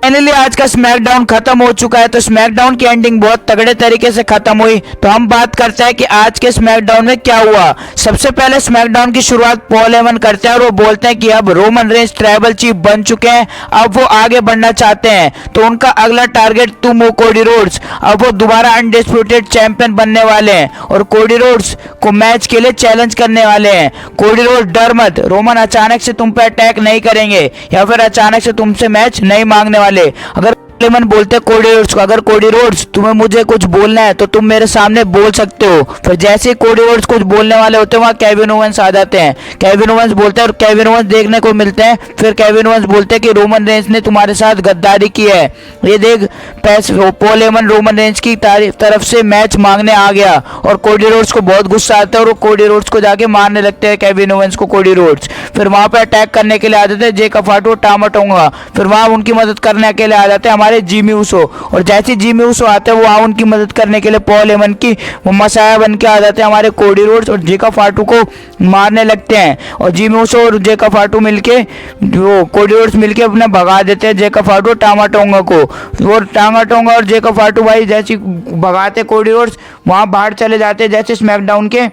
Finally आज का SmackDown खत्म हो चुका है। तो स्मैकडाउन की एंडिंग बहुत तगड़े तरीके से खत्म हुई। तो हम बात करते हैं कि आज के स्मैकडाउन में क्या हुआ। सबसे पहले स्मैकडाउन की शुरुआत पॉल हेमन करते हैं और वो बोलते हैं कि अब रोमन रेंज ट्राइबल चीफ बन चुके हैं, अब वो आगे बढ़ना चाहते हैं। तो उनका अगला टारगेट तुम हो कोडी रोड्स। अब वो दोबारा अनडिस्प्यूटेड चैंपियन बनने वाले हैं और कोडी रोड्स को मैच के लिए चैलेंज करने वाले हैं। कोडी रोड्स डर मत, रोमन अचानक से तुम पे अटैक नहीं करेंगे या फिर अचानक से तुमसे मैच नहीं मांगने वाले। अगर लेमन बोलते कोडी रोड्स को, अगर कोडी रोड्स तुम्हें मुझे कुछ बोलना है तो तुम मेरे सामने बोल सकते हो। फिर जैसे ही कोडी रोड्स कुछ बोलने वाले होते हैं वहाँ केविन ओवेंस आ जाते हैं। केविन ओवेंस बोलते हैं और केविन ओवेंस देखने को मिलते हैं। फिर केविन ओवेंस बोलते हैं कि रोमन रेंज ने तुम्हारे साथ गद्दारी की है, ये देख पैसे। पॉल हेमन रोमन रेंज की तरफ से मैच मांगने आ गया और कोडी रोड्स को बहुत गुस्सा आता है और वो कोडी रोड्स को जाके मारने लगते हैं, केविन ओवेंस को कोडी रोड्स। फिर वहाँ पे अटैक करने के लिए आ जाते हैं जेकब फाटू, टामा टोंगा। फिर वहाँ उनकी मदद करने के लिए आ जाते हैं हमारे जिमी ऊसो। और जैसे जिमी ऊसो आते हैं वो वहाँ उनकी मदद करने के लिए पॉल हेमन की वो मसाया बन के आ जाते हैं हमारे कोडी रोड्स और जेकब फाटू को मारने लगते हैं। और जिमी ऊसो और जेकब फाटू मिलके वो कोडी रोड्स मिलके अपने भगा देते हैं जेकब फाटू टामा टोंगा को। और टामा टोंगा और जेकब फाटू भाई जैसे भगाते कोडी रोड्स वहाँ बाहर चले जाते हैं जैसे स्मैकडाउन के।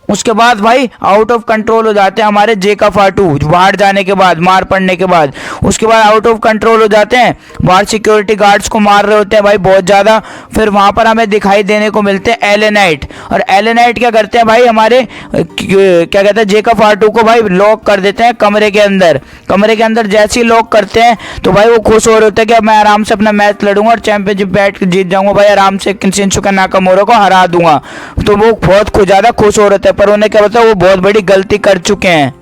उसके बाद भाई आउट ऑफ कंट्रोल हो जाते हैं हमारे जेकब फाटू बाहर जाने के बाद, मार पड़ने के बाद। उसके बाद आउट ऑफ कंट्रोल हो जाते हैं, बाहर सिक्योरिटी गार्ड्स को मार रहे होते हैं भाई बहुत ज़्यादा। फिर वहाँ पर हमें दिखाई देने को मिलते हैं एले नाइट। और एले नाइट क्या करते हैं भाई, हमारे क्या कहते हैं जेकब फाटू को भाई लॉक कर देते हैं कमरे के अंदर। कमरे के अंदर जैसे ही लॉक करते हैं तो भाई वो खुश हो रहे होते हैं कि अब मैं आराम से अपना मैच लड़ूंगा और चैंपियनशिप बैट जीत जाऊंगा भाई, आराम से शिंसुके नाकामोरा को हरा दूंगा। तो वो बहुत ज़्यादा खुश हो रहे थे, पर उन्हें क्या पता वो बहुत बड़ी गलती कर चुके हैं।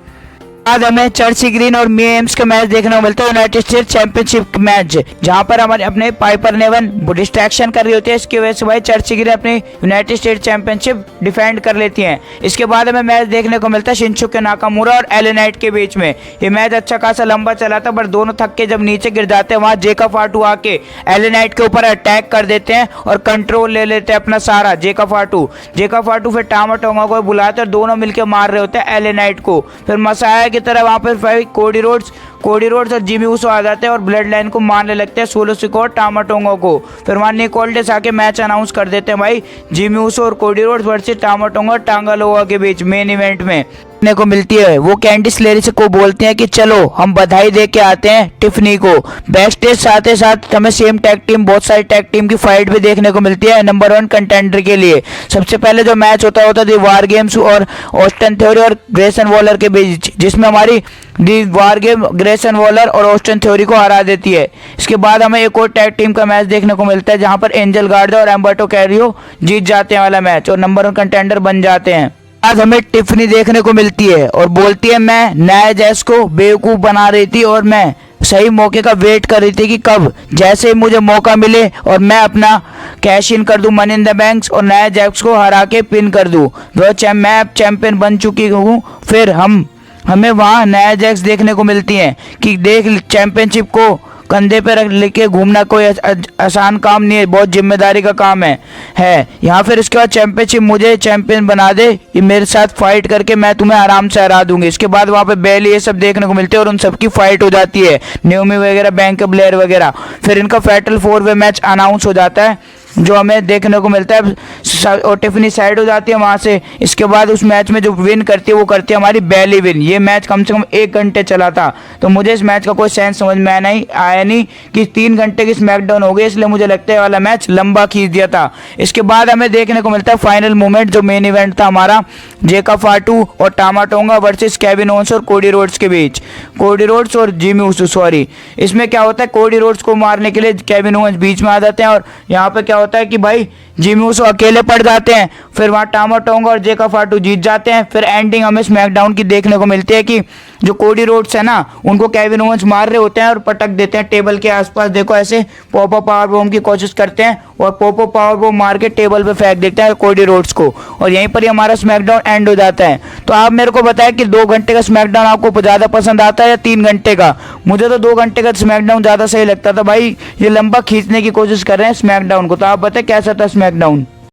बाद हमें चर्ची ग्रीन और मी एम्स का मैच देखने को मिलता है, यूनाइटेड स्टेट्स चैंपियनशिप मैच, जहां पर हमारे अपने पाइपर नेवन डिस्ट्रैक्शन कर रही होती है। इसकी वजह से भाई चर्ची ग्रीन अपनी यूनाइटेड स्टेट्स चैंपियनशिप डिफेंड कर लेती हैं। इसके बाद हमें मैच देखने को मिलता है शिंसुके नाकामुरा और एले नाइट के बीच में। ये मैच अच्छा खासा लंबा चला था, पर दोनों थक के जब नीचे गिर जाते हैं वहाँ जेकब फाटू आके एले नाइट के ऊपर अटैक कर देते हैं और कंट्रोल ले लेते हैं अपना सारा जेकब फाटू। फिर टामा टोंगा को बुलाते हैं और दोनों मिलकर मार रहे होते हैं एले नाइट को। फिर मसाया की तरह वहाँ पर कोडी रोड्स और जिमी ऊसो आ जाते हैं और ब्लड लाइन को मारने लगते हैं, सोलो सिकोर टामा टोंगा को। फिर वहाँ निकोल्डेस आके मैच अनाउंस कर देते हैं भाई, जिमी ऊसो और कोडी रोड्स वर्सेस टामा टोंगा और टांगा लोआ के बीच मेन इवेंट में देखने को मिलती है। वो कैंडिस लेरी को बोलते हैं कि चलो हम बधाई दे के आते हैं टिफनी को। बैकस्टेज साथ ही साथ हमें सेम टैग टीम, बहुत सारी टैग टीम की फाइट भी देखने को मिलती है नंबर 1 कंटेंडर के लिए। सबसे पहले जो मैच होता है वार गेम्स और ऑस्टिन थ्योरी और ग्रेसन वॉलर के बीच, जिसमें हमारी दी वार गेम ग्रेसन वॉलर और ऑस्टिन थ्योरी को हरा देती है। इसके बाद हमें एक और टैग टीम का मैच देखने को मिलता है जहां पर एंजल गार्डा और एम्बर्टो कैरियो जीत जाते हैं वाला मैच और नंबर 1 कंटेंडर बन जाते हैं। आज हमें टिफनी देखने को मिलती है और बोलती है मैं नया जैस को बेवकूफ़ बना रही थी और मैं सही मौके का वेट कर रही थी कि कब जैसे ही मुझे मौका मिले और मैं अपना कैश इन कर दूं मनी इन द बैंक्स और नया जैक्स को हरा के पिन कर दूं। मैं अब चैंपियन बन चुकी हूँ। फिर हमें वहाँ नया जैक्स देखने को मिलती हैं कि देख चैंपियनशिप को कंधे पे रख लेके घूमना कोई आसान काम नहीं है, बहुत जिम्मेदारी का काम है। यहाँ फिर इसके बाद चैंपियनशिप मुझे चैंपियन बना दे, ये मेरे साथ फाइट करके मैं तुम्हें आराम से हरा दूंगी। इसके बाद वहाँ पे बेली ये सब देखने को मिलते हैं और उन सबकी फाइट हो जाती है, न्यूमी वगैरह, बैंक ब्लेयर वगैरह। फिर इनका फैटल 4-वे मैच अनाउंस हो जाता है जो हमें देखने को मिलता है और टिफनी साइड हो जाती है वहाँ से। इसके बाद उस मैच में जो विन करती है वो करती है हमारी बेली विन। ये मैच कम से कम 1 घंटे चला था, तो मुझे इस मैच का कोई सेंस समझ में आया नहीं कि 3 घंटे की स्मैकडाउन हो गई, इसलिए मुझे लगता है वाला मैच लंबा खींच दिया था। इसके बाद हमें देखने को मिलता है फाइनल मोमेंट जो मेन इवेंट था हमारा जेकब फाटू और टामा टोंगा वर्सेस केविन ओवेंस और कोडी रोड्स के बीच, कोडी रोड्स और जिमी ऊसो सॉरी। इसमें क्या होता है, कोडी रोड्स को मारने के लिए केविन ओवेंस बीच में आ जाते हैं और यहाँ पे क्या होता है कि भाई जिमी ऊसो अकेले पड़ जाते हैं। फिर वहाँ टामा टोंगा और जेकब फाटू जीत जाते हैं। फिर एंडिंग हमें स्मैकडाउन की देखने को मिलती है कि जो कोडी रोड्स है ना उनको केविन ओवेंस मार रहे होते हैं और पटक देते हैं टेबल के आसपास। देखो ऐसे पोपो पावर बॉम्ब की कोशिश करते हैं और पोपो पावर बॉम्ब मार के टेबल पे फेंक देते हैं कोडी रोड्स को और यहीं पर ही हमारा स्मैकडाउन एंड हो जाता है। तो आप मेरे को बताएं कि 2 घंटे का स्मैकडाउन आपको ज़्यादा पसंद आता है या 3 घंटे का? मुझे तो 2 घंटे का स्मैकडाउन ज़्यादा सही लगता था भाई, ये लंबा खींचने की कोशिश कर रहे हैं स्मैकडाउन को। तो आप बताएं कैसा था स्मैकडाउन?